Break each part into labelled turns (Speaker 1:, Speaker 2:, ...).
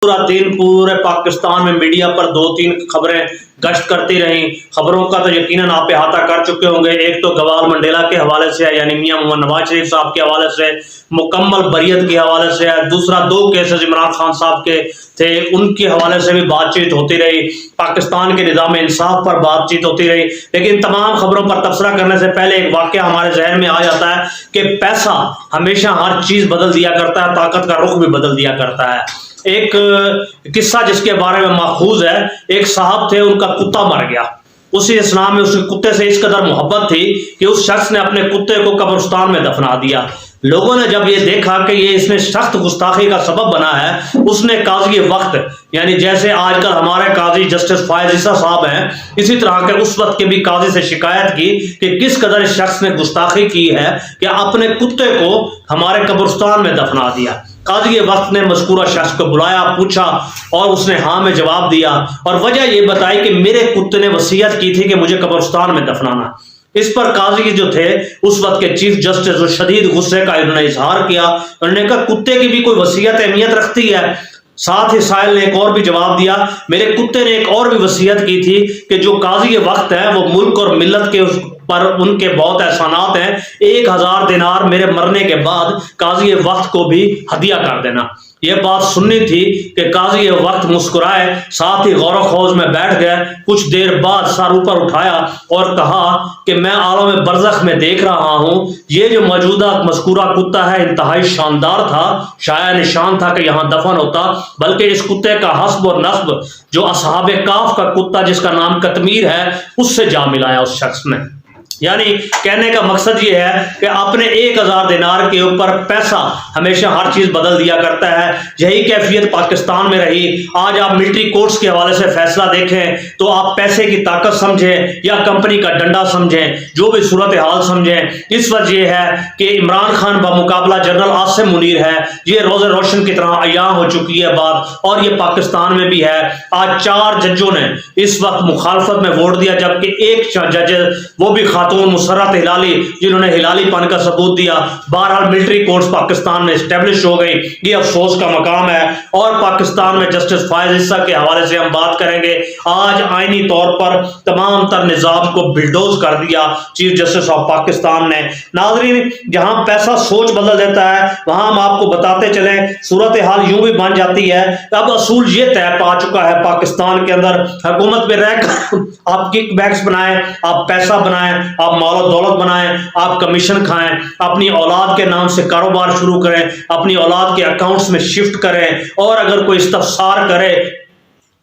Speaker 1: پورا دن پورے پاکستان میں میڈیا پر 2-3 خبریں گشت کرتی رہیں. خبروں کا تو یقیناً آپ احاطہ کر چکے ہوں گے. ایک تو گوال منڈیلا کے حوالے سے ہے، یعنی میاں محمد نواز شریف صاحب کے حوالے سے مکمل بریت کے حوالے سے ہے. دوسرا 2 کیسز عمران خان صاحب کے تھے، ان کے حوالے سے بھی بات چیت ہوتی رہی. پاکستان کے نظام انصاف پر بات چیت ہوتی رہی. لیکن تمام خبروں پر تبصرہ کرنے سے پہلے ایک واقعہ ہمارے ذہن میں آ جاتا ہے کہ پیسہ ہمیشہ ہر چیز بدل دیا کرتا ہے، طاقت کا رخ بھی بدل دیا کرتا ہے. ایک قصہ جس کے بارے میں ماخوذ ہے، ایک صاحب تھے، ان کا کتا مر گیا. اسی اسلام میں اس کتے سے اس قدر محبت تھی کہ اس شخص نے اپنے کتے کو قبرستان میں دفنا دیا. لوگوں نے جب یہ دیکھا کہ یہ اس میں سخت گستاخی کا سبب بنا ہے، اس نے قاضی وقت، یعنی جیسے آج کل ہمارے قاضی جسٹس فائز عیسیٰ صاحب ہیں، اسی طرح کے اس وقت کے بھی قاضی سے شکایت کی کہ کس قدر اس شخص نے گستاخی کی ہے کہ اپنے کتے کو ہمارے قبرستان میں دفنا دیا. قاضی وقت نے مذکورہ شخص کو بلایا، پوچھا اور اس نے ہاں میں جواب دیا، اور وجہ یہ بتائی کہ میرے کتے نے وصیت کی تھی کہ مجھے قبرستان میں دفنانا. اس پر قاضی جو تھے اس وقت کے چیف جسٹس، وہ شدید غصے کا انہوں نے اظہار کیا. انہوں نے کہا کتے کی بھی کوئی وصیت اہمیت رکھتی ہے؟ ساتھ ہی سائل نے ایک اور بھی جواب دیا، میرے کتے نے ایک اور بھی وصیت کی تھی کہ جو قاضی وقت ہے وہ ملک اور ملت کے پر ان کے بہت احسانات ہیں، 1000 دینار میرے مرنے کے بعد قاضی وقت کو بھی ہدیہ کر دینا. یہ بات سننی تھی کہ قاضی وقت مسکرائے، ساتھ ہی غور و خوض میں بیٹھ گئے. کچھ دیر بعد سر اوپر اٹھایا اور کہا کہ میں عالم برزخ میں دیکھ رہا ہوں، یہ جو موجودہ مذکورہ کتا ہے انتہائی شاندار تھا، شایع نشان تھا کہ یہاں دفن ہوتا، بلکہ اس کتے کا حسب اور نسب جو اصحاب کاف کا کتا جس کا نام قطمیر ہے اس سے جا ملایا اس شخص نے. یعنی کہنے کا مقصد یہ ہے کہ اپنے 1000 دینار کے اوپر پیسہ ہمیشہ ہر چیز بدل دیا کرتا ہے. یہی کیفیت پاکستان میں رہی. آج آپ ملٹری کورٹس کے حوالے سے فیصلہ دیکھیں تو آپ پیسے کی طاقت سمجھیں یا کمپنی کا ڈنڈا سمجھیں، جو بھی صورتحال سمجھیں، اس وجہ یہ ہے کہ عمران خان بمقابلہ جنرل عاصم منیر ہے، یہ روز روشن کی طرح عیاں ہو چکی ہے بات، اور یہ پاکستان میں بھی ہے. آج 4 ججوں نے اس وقت مخالفت میں ووٹ دیا، جبکہ ایک جج وہ بھی خاتون مسرت ہلالی جنہوں نے ہلالی پن کا ثبوت دیا. بہرحال ملٹری کورٹس پاکستان میں اسٹیبلش ہو گئی، یہ افسوس کا مقام ہے. اور پاکستان میں جسٹس فائز عیسیٰ کے حوالے سے ہم بات کریں گے. آج آئینی طور پر تمام تر نظام کو بلڈوز کر دیا چیف جسٹس آف پاکستان نے. ناظرین، جہاں پیسہ سوچ بدل دیتا ہے وہاں ہم آپ کو بتاتے چلیں صورتحال یوں بھی بن جاتی ہے. اب اصول یہ طے پا چکا ہے پاکستان کے اندر، حکومت میں رہ کر آپ کک بیکس بنائیں، آپ پیسہ بنائیں، آپ مال و دولت بنائیں، آپ کمیشن کھائیں، اپنی اولاد کے نام سے کاروبار شروع کریں، اپنی اولاد کے اکاؤنٹس میں شفٹ کریں، اور اگر کوئی استفسار کرے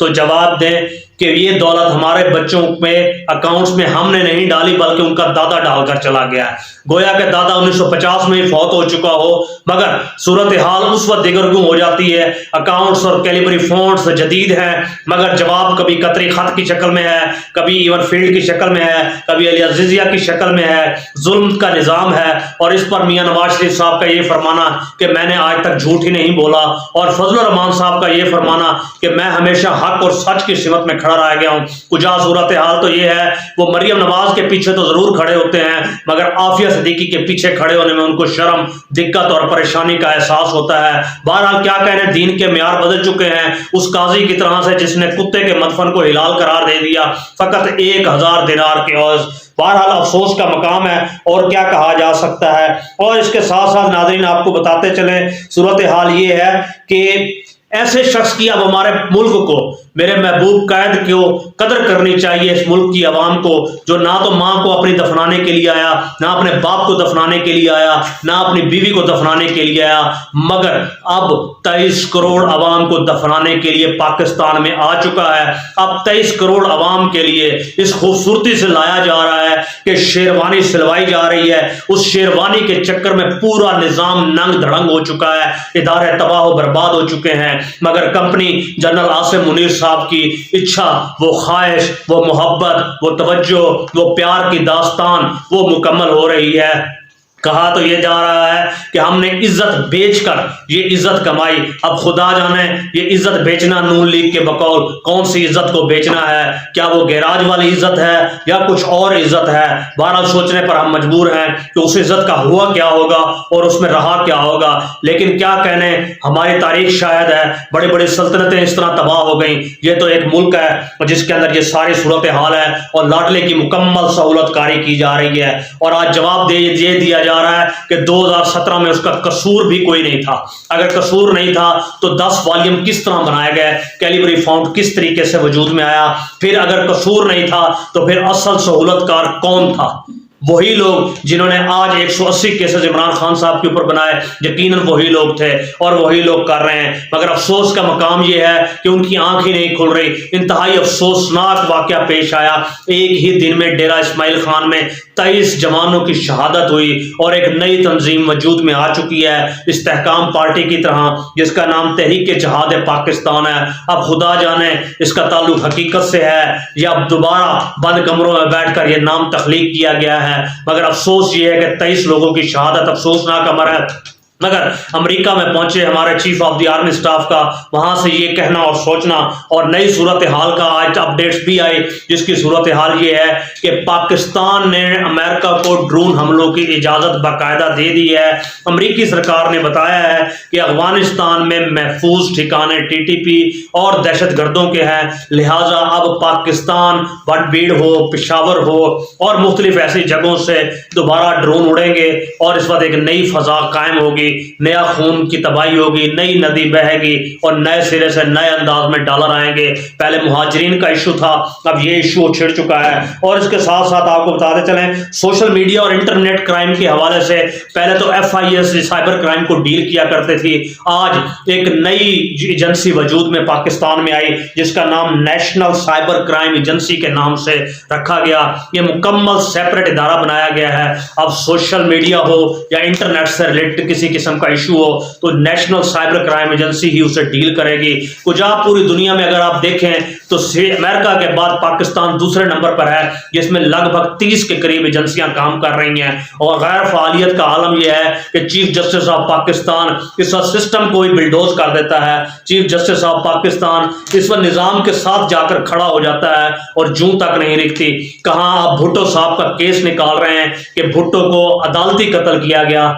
Speaker 1: تو جواب دیں کہ یہ دولت ہمارے بچوں میں اکاؤنٹس میں ہم نے نہیں ڈالی بلکہ ان کا دادا ڈال کر چلا گیا ہے. گویا کہ دادا 1950 میں ہی فوت ہو چکا ہو، مگر صورتحال اس وقت دیگرگوں ہو جاتی ہے. اکاؤنٹس اور کیلیبری فونٹس جدید ہیں، مگر جواب کبھی قطری خط کی شکل میں ہے، کبھی ایون فیلڈ کی شکل میں ہے، کبھی علی عزیزیہ کی شکل میں ہے. ظلم کا نظام ہے، اور اس پر میاں نواز شریف صاحب کا یہ فرمانا کہ میں نے آج تک جھوٹ ہی نہیں بولا، اور فضل الرحمان صاحب کا یہ فرمانا کہ میں ہمیشہ حق اور سچ کی سمت میں کھڑا رہ گیا ہوں. کجا صورتحال تو یہ ہے، وہ مریم نواز کے پیچھے تو ضرور کھڑے ہوتے ہیں، مگر عافیہ صدیقی کے پیچھے کھڑے ہونے میں ان کو شرم، دقت اور پریشانی کا احساس ہوتا ہے. بہرحال کیا کہنے، دین کے معیار بدل چکے ہیں. اس قاضی کی طرح سے جس نے کتے کے مدفن کو حلال قرار دے دیا، فقط 1000 دینار کے عوض. بہرحال افسوس کا مقام ہے، اور کیا کہا جا سکتا ہے. اور اس کے ساتھ ساتھ ناظرین آپ کو بتاتے چلیں صورتحال یہ ہے کہ ایسے شخص کی اب ہمارے ملک کو، میرے محبوب قائد کو قدر کرنی چاہیے، اس ملک کی عوام کو، جو نہ تو ماں کو اپنی دفنانے کے لیے آیا، نہ اپنے باپ کو دفنانے کے لیے آیا، نہ اپنی بیوی کو دفنانے کے لیے آیا، مگر اب 23 کروڑ عوام کو دفنانے کے لیے پاکستان میں آ چکا ہے. اب 23 کروڑ عوام کے لیے اس خوبصورتی سے لایا جا رہا ہے کہ شیروانی سلوائی جا رہی ہے. اس شیروانی کے چکر میں پورا نظام ننگ دھڑنگ ہو چکا ہے، ادارے تباہ و برباد ہو چکے ہیں، مگر کمپنی جنرل عاصم منیر صاحب کی اچھا، وہ خواہش، وہ محبت، وہ توجہ، وہ پیار کی داستان وہ مکمل ہو رہی ہے. کہا تو یہ جا رہا ہے کہ ہم نے عزت بیچ کر یہ عزت کمائی، اب خدا جانے یہ عزت بیچنا نون لیگ کے بقول کون سی عزت کو بیچنا ہے، کیا وہ گیراج والی عزت ہے یا کچھ اور عزت ہے؟ بہرحال سوچنے پر ہم مجبور ہیں کہ اس عزت کا ہوا کیا ہوگا اور اس میں رہا کیا ہوگا۔ لیکن کیا کہنے، ہماری تاریخ شاید ہے بڑی بڑی سلطنتیں اس طرح تباہ ہو گئیں۔ یہ تو ایک ملک ہے جس کے اندر یہ ساری صورتحال ہے اور لاڈلے کی مکمل سہولت کاری کی جا رہی ہے، اور آج جواب یہ دیا جا رہا ہے کہ 2017 میں اس کا قصور بھی کوئی نہیں تھا۔ اگر قصور نہیں تھا تو 10 والیوم کس طرح بنائے گئے، کیلیبری فاؤنٹ کس طریقے سے وجود میں آیا؟ پھر اگر قصور نہیں تھا تو پھر اصل سہولت کار کون تھا؟ وہی لوگ جنہوں نے آج 180 کیسز عمران خان صاحب کے اوپر بنائے، یقیناً وہی لوگ تھے اور وہی لوگ کر رہے ہیں۔ مگر افسوس کا مقام یہ ہے کہ ان کی آنکھ ہی نہیں کھل رہی۔ انتہائی افسوسناک واقعہ پیش آیا، ایک ہی دن میں ڈیرہ اسماعیل خان میں 23 جوانوں کی شہادت ہوئی اور ایک نئی تنظیم وجود میں آ چکی ہے استحکام پارٹی کی طرح، جس کا نام تحریک جہاد پاکستان ہے۔ اب خدا جانے اس کا تعلق حقیقت سے ہے یا اب دوبارہ بند کمروں میں بیٹھ کر یہ نام تخلیق کیا گیا ہے، مگر افسوس یہ ہے کہ 23 لوگوں کی شہادت افسوسناک امر ہے۔ مگر امریکہ میں پہنچے ہمارے chief of the army staff کا وہاں سے یہ کہنا اور سوچنا، اور نئی صورتحال کا آج اپڈیٹس بھی آئی جس کی صورتحال یہ ہے کہ پاکستان نے امریکہ کو ڈرون حملوں کی اجازت باقاعدہ دے دی ہے۔ امریکی سرکار نے بتایا ہے کہ افغانستان میں محفوظ ٹھکانے ٹی ٹی پی اور دہشت گردوں کے ہیں، لہٰذا اب پاکستان بٹ بیڑ ہو، پشاور ہو اور مختلف ایسی جگہوں سے دوبارہ ڈرون اڑیں گے، اور اس وقت ایک نئی فضا قائم ہوگی، نیا خون کی تباہی ہوگی، نئی ندی بہے گی اور نئے سرے سے نئے انداز میں ڈالر آئیں گے۔ پہلے مہاجرین کا ایشو تھا، اب یہ ایشو چھڑ چکا ہے۔ اور اس کے ساتھ ساتھ آپ کو بتاتے چلیں سوشل میڈیا اور انٹرنیٹ کرائم کے حوالے سے پہلے تو FIS سائبر کرائم کو ڈیل کیا کرتے تھی، آج ایک نئی ایجنسی وجود میں پاکستان میں آئی جس کا نام نیشنل سائبر کرائم ایجنسی کے نام سے رکھا گیا۔ یہ مکمل سیپریٹ ادارہ بنایا گیا ہے۔ اب سوشل میڈیا ہو یا انٹرنیٹ سے ریلیٹڈ کسی قسم کا ایشو ہو تو نیشنل سائبر کرائم ایجنسی ہی اسے ڈیل کرے گی۔ کجا پوری دنیا میں اگر آپ دیکھیں تو امریکہ کے بعد پاکستان دوسرے نمبر پر ہے، جس میں لگ بھگ 30 کے قریب ایجنسیاں کام کر رہی ہیں، اور غیر فعالیت کا عالم یہ ہے کہ چیف جسٹس آف پاکستان اس وقت سسٹم کو ہی بلڈوز کر دیتا ہے۔ چیف جسٹس آف پاکستان اس وقت نظام کے ساتھ جا کر کھڑا ہو جاتا ہے اور جوں تک نہیں رکھتی۔ کہاں آپ بھٹو صاحب کا کیس نکال رہے ہیں کہ بھٹو کو عدالتی قتل کیا گیا۔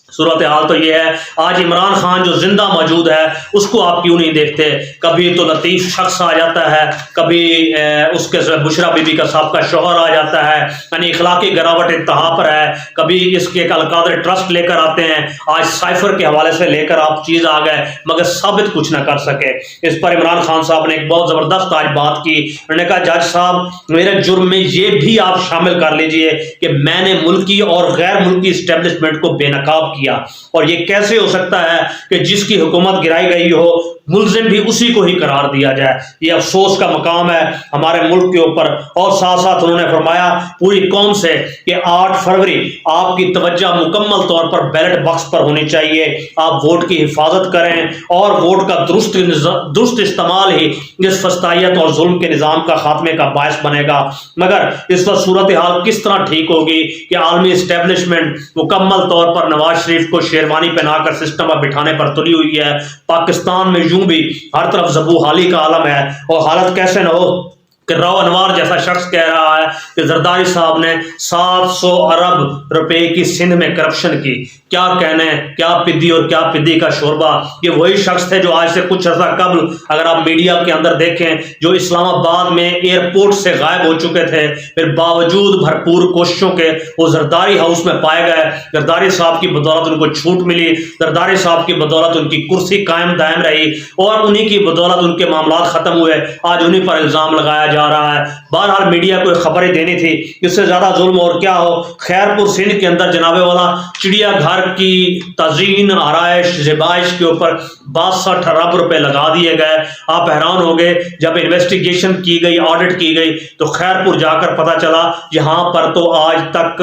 Speaker 1: صورتحال تو یہ ہے آج عمران خان جو زندہ موجود ہے اس کو آپ کیوں نہیں دیکھتے؟ کبھی تو لطیف شخص آ جاتا ہے، کبھی اس کے بشرا بی بی کا صاحب کا شوہر آ جاتا ہے، یعنی اخلاقی گراوٹ انتہا پر ہے۔ کبھی اس کے ایک القادر ٹرسٹ لے کر آتے ہیں، آج سائفر کے حوالے سے لے کر آپ چیز آ گئے، مگر ثابت کچھ نہ کر سکے۔ اس پر عمران خان صاحب نے ایک بہت زبردست آج بات کی، انہوں نے کہا جج صاحب میرے جرم میں یہ بھی آپ شامل کر لیجئے کہ میں نے ملکی اور غیر ملکی اسٹیبلشمنٹ کو بے نقاب کیا، اور یہ کیسے ہو سکتا ہے کہ جس کی حکومت گرائی گئی ہو ملزم بھی اسی کو ہی قرار دیا جائے؟ یہ افسوس کا مقام ہے ہمارے ملک کے اوپر۔ اور ساتھ ساتھ انہوں نے فرمایا پوری قوم سے کہ 8 فروری آپ کی توجہ مکمل طور پر بیلٹ باکس پر ہونی چاہیے، آپ ووٹ کی حفاظت کریں اور ووٹ کا درست استعمال ہی اس فسطائیت اور ظلم کے نظام کا خاتمے کا باعث بنے گا۔ مگر اس وقت صورتحال کس طرح ٹھیک ہوگی کہ عالمی اسٹیبلشمنٹ مکمل طور پر نواز شریف کو شیروانی پہنا کر سسٹم پر بٹھانے پر تلی ہوئی ہے۔ پاکستان میں یوں بھی ہر طرف زبو حالی کا عالم ہے، اور حالت کیسے نہ ہو کہ راو انوار جیسا شخص کہہ رہا ہے کہ زرداری صاحب نے 700 ارب روپے کی سندھ میں کرپشن کی۔ کیا کہنے، کیا پدی اور کیا پدی کا شوربہ۔ یہ وہی شخص تھے جو آج سے کچھ عرصہ قبل اگر آپ میڈیا کے اندر دیکھیں جو اسلام آباد میں ایئرپورٹ سے غائب ہو چکے تھے، پھر باوجود بھرپور کوششوں کے وہ زرداری ہاؤس میں پائے گئے۔ زرداری صاحب کی بدولت ان کو چھوٹ ملی، زرداری صاحب کی بدولت ان کی کرسی قائم دائم رہی، اور انہی کی بدولت ان کے معاملات ختم ہوئے۔ آج انہی پر الزام لگایا جا رہا ہے۔ بہرحال میڈیا کو خبر ہی دینی تھی، اس سے زیادہ ظلم اور کیا ہو۔ خیرپور سندھ کے اندر جناب والا چڑیا گھر کی تزئین آرائش زیبائش کے اوپر 62 ارب روپے لگا دیے گئے۔ آپ حیران ہو گئے جب انویسٹیگیشن کی گئی، آڈٹ کی گئی تو خیرپور جا کر پتہ چلا یہاں پر تو آج تک